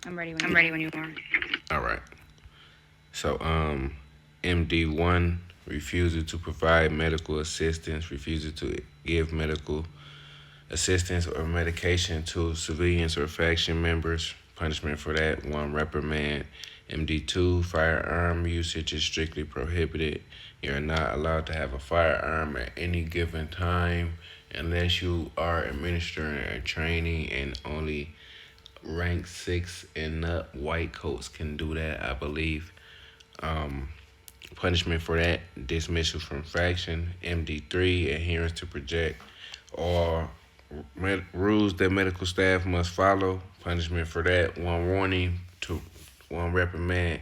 I'm ready when you are. All right. So, MD1, refusal to provide medical assistance, refusal to give medical assistance or medication to civilians or faction members. Punishment for that, one reprimand. MD2, firearm usage is strictly prohibited. You're not allowed to have a firearm at any given time unless you are administering a training, and only rank 6 and up white coats can do that, I believe. Um, Punishment for that, dismissal from faction. MD3, adherence to project all rules that medical staff must follow. Punishment for that, one warning to one reprimand.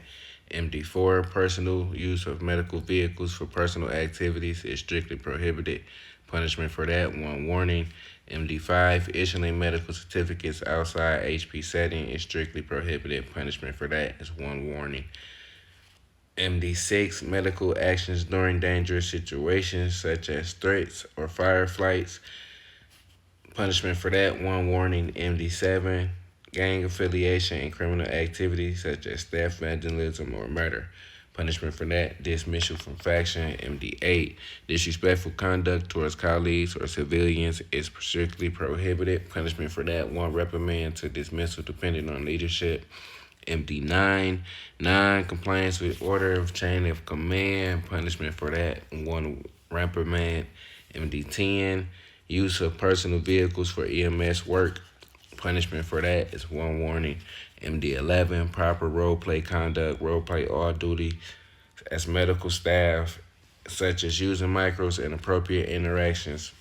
MD4, personal use of medical vehicles for personal activities is strictly prohibited. Punishment for that, one warning. MD5, issuing medical certificates outside HP setting is strictly prohibited. Punishment for that is one warning. MD6, medical actions during dangerous situations such as threats or fireflights. Punishment for that, one warning. MD7, gang affiliation and criminal activity such as theft, vandalism, or murder. Punishment for that, dismissal from faction. MD8, disrespectful conduct towards colleagues or civilians is strictly prohibited. Punishment for that, one reprimand to dismissal depending on leadership. MD9, non-compliance with order of chain of command. Punishment for that, one reprimand. MD10, use of personal vehicles for EMS work. Punishment for that is one warning. MD11, proper role play conduct, role play all duty as medical staff, such as using micros and appropriate interactions.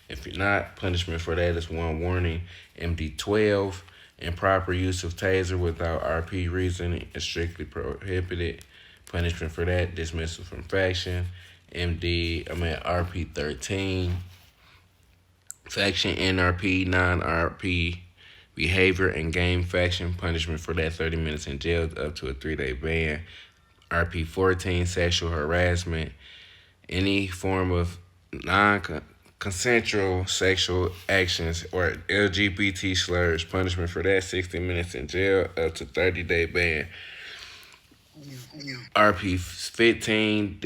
If you're not, punishment for that is one warning. MD12, improper use of taser without RP reason is strictly prohibited. Punishment for that, dismissal from faction. RP 13, faction NRP, non-RP behavior and game faction. Punishment for that, 30 minutes in jail up to a 3-day ban. RP 14, sexual harassment. Any form of non-consensual sexual actions or LGBT slurs. Punishment for that, 60 minutes in jail up to 30-day ban. RP 15,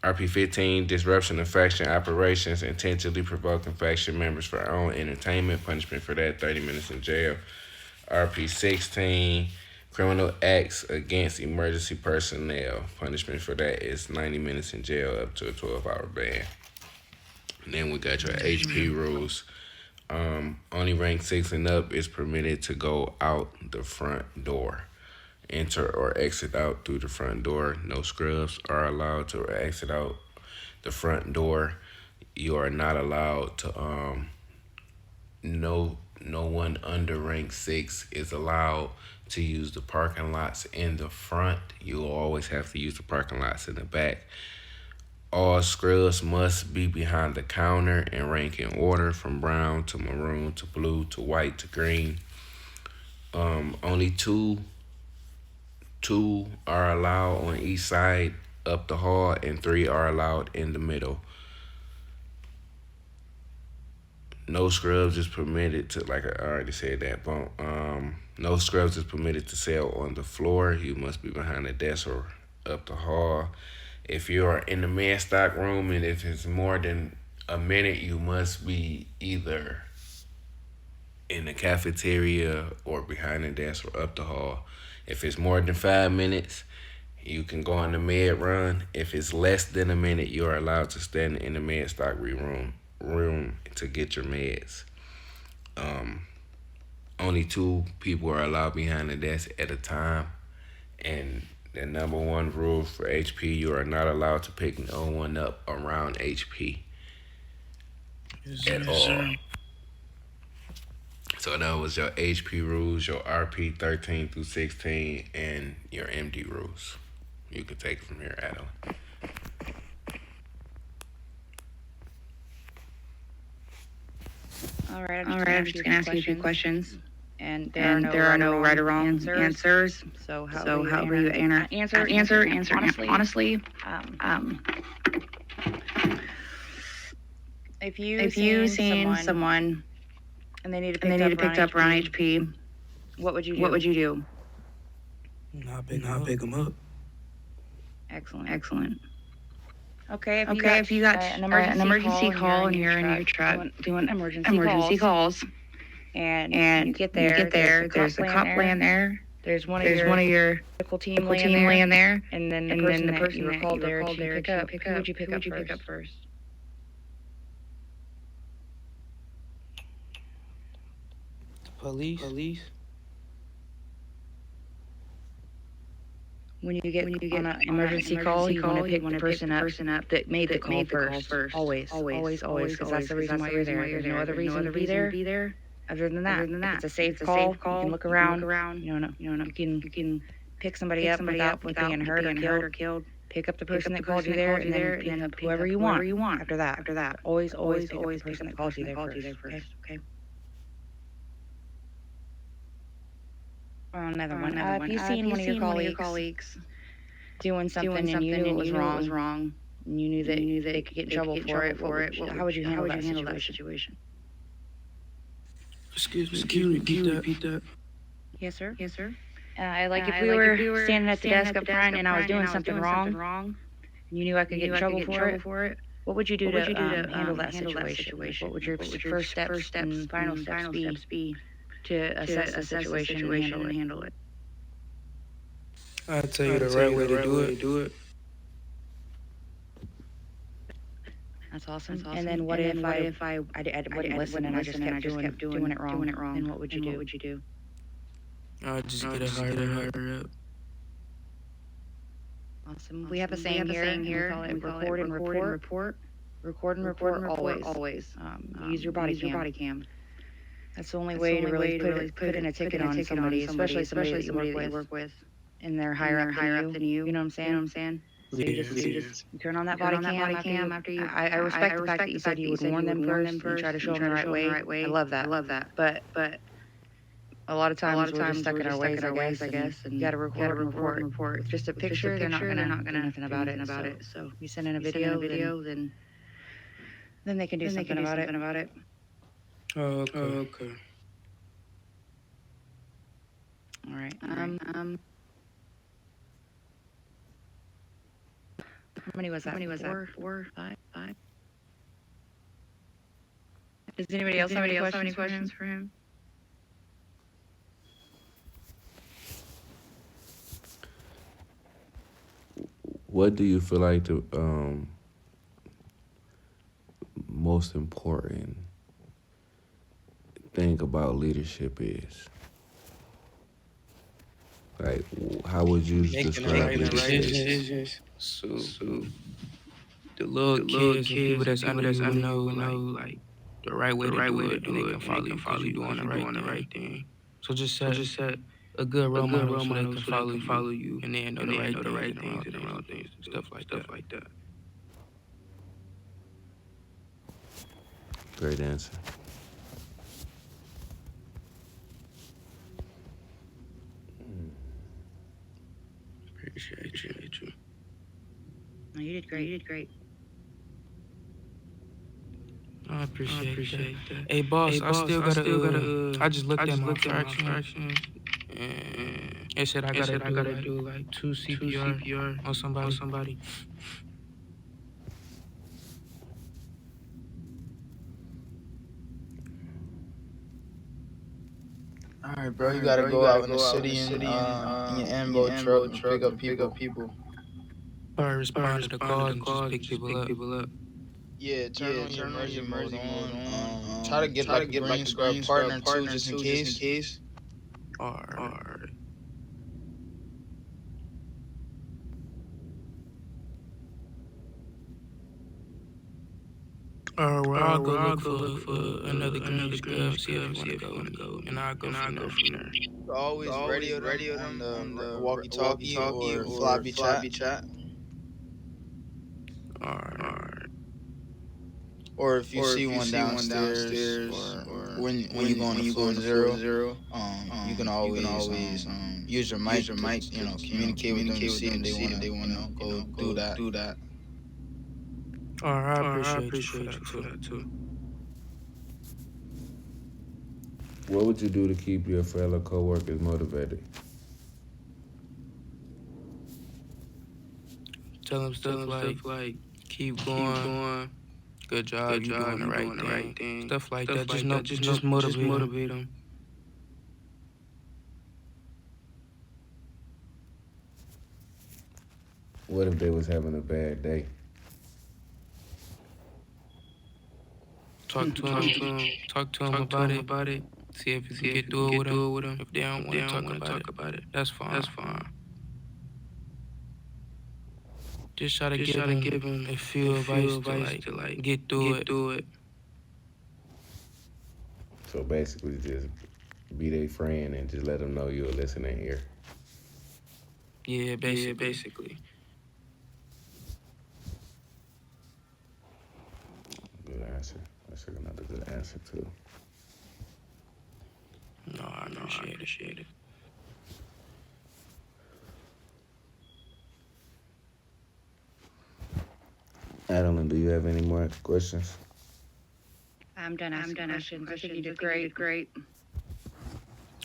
RP 15, disruption of faction operations, intentionally provoking faction members for own entertainment. Punishment for that, 30 minutes in jail. RP 16, criminal acts against emergency personnel. Punishment for that is 90 minutes in jail up to a 12-hour ban. And then we got your HP rules. Only rank 6 and up is permitted to go out the front door. Enter or exit out through the front door. No scrubs are allowed to exit out the front door. You are not allowed to no one under rank 6 is allowed to use the parking lots in the front. You will always have to use the parking lots in the back. All scrubs must be behind the counter and rank in order from brown to maroon to blue to white to green. Only two are allowed on each side up the hall, and 3 are allowed in the middle. No scrubs is permitted to, like I already said that, but no scrubs is permitted to sell on the floor. You must be behind the desk or up the hall. If you are in the man stock room and if it's more than a minute, you must be either in the cafeteria or behind the desk or up the hall. If it's more than 5 minutes, you can go on the med run. If it's less than a minute, you are allowed to stand in the med stock room to get your meds. Only 2 people are allowed behind the desk at a time. And the number one rule for HP, you are not allowed to pick no one up around HP at all. So that was your HP rules, your RP 13 through 16, and your MD rules. You can take it from here, Adalyn. All right, I'm just gonna ask you a few questions. And there are no right or wrong answers. So however you answer honestly. Um, if if you seen someone and they need to picked up around HP, What would you do? What would you do? I'll pick them up. Excellent. Excellent. Okay, If you got an an emergency call and you're in your truck doing emergency emergency calls, and and you get there, there's a cop laying there. there's one There's one of your medical team medical team laying there, there, and then the and person then the that person you were that called you were there called to there pick to up, pick who up. would you pick Who up would you pick first? up first? Police. When you get on an on emergency call, you want to pick the person up up that made the that call made the call first. first. Always, because that's the reason why you're there. There's no other reason to be there other than that. If it's a safe call, you can look around. You can pick somebody up without being hurt or killed. Pick up the person that called you there, and then pick up whoever you want after that. Always pick up the person that called you there first. Okay. Another one. If you seen one of your colleagues doing something and you knew it was wrong, and you knew that they could get in trouble for it, how would you handle that situation? Excuse me. Can you repeat that? Yes, sir. Yes, sir. Like if we were standing at the desk up front and I was doing something wrong, and you knew I could get in trouble for it, what would you do to handle that situation? What would your first steps and final steps be to assess the situation and handle it? I'll tell you the right way to do it. That's awesome. And then what if I wouldn't listen and I just kept doing it wrong? Then what would you do? I'll just get it higher up. Awesome. We have a saying here. We call it record and report. Record and report always. Use your body cam. That's the only way to really put in a ticket on somebody, especially somebody that you work with, and they're higher up than you. You know what I'm saying? So you just turn on that body cam after you. I respect the fact that you said you would warn them first and try to show them the right way. I love that. But a lot of times we're just stuck in our ways, I guess. And you got to record and report. If just a picture, they're not gonna do nothing about it. So you send in a video, then they can do something about it. Oh, okay. All right. How many was that? 4, 5. Does anybody else have any questions for him? What do you feel like the most important thing about leadership is? Like, how would you describe leadership? Decisions. So the little kids and people that's under you know, like the right way to do it, and they can follow you doing the right thing. So just set a good role model so they can follow you, and then know the right things and the wrong things, and stuff like that. Great answer. Appreciate you. No, you did great. I appreciate that. Hey, boss, I still gotta. I just looked at my fraction, and it said I gotta do like 2 CPR on somebody. Alright, bro, you gotta go out in the city and in your ambo truck and pick up people. Or respond to the call and just pick people up. Yeah, turn on your emergency mode on. Try to get like a green squad partner too, just in case. Alright. Well, I'll go look for another green scrub, see if you wanna go, and I'll go from there. Always radio them on the walkie-talkie or floppy chat. Alright. Or if you see one downstairs, or when you go on the floor zero, you can always use your mic, communicate with them, see if they wanna go do that. Alright, I appreciate you for that too. What would you do to keep your fellow coworkers motivated? Tell them stuff like keep going. Good job, you doing the right thing. Stuff like that. Just motivate them. What if they was having a bad day? Talk to them about it. See if you can get through it with them. If they don't want to talk about it, that's fine. Just try to give them a few advice to like get through it. So basically, just be their friend and just let them know you're a listening ear. Yeah, basically. Good answer. That's another good answer too. No, I appreciate it. Adalyn, do you have any more questions? I'm done asking questions. I think you did great.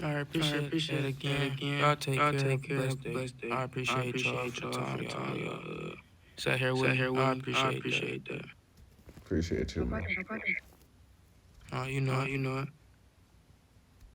All right, appreciate it again. Y'all take care. Have a blessed day. I appreciate y'all for the time y'all sat here with me. I appreciate that. Appreciate you, man. You know it.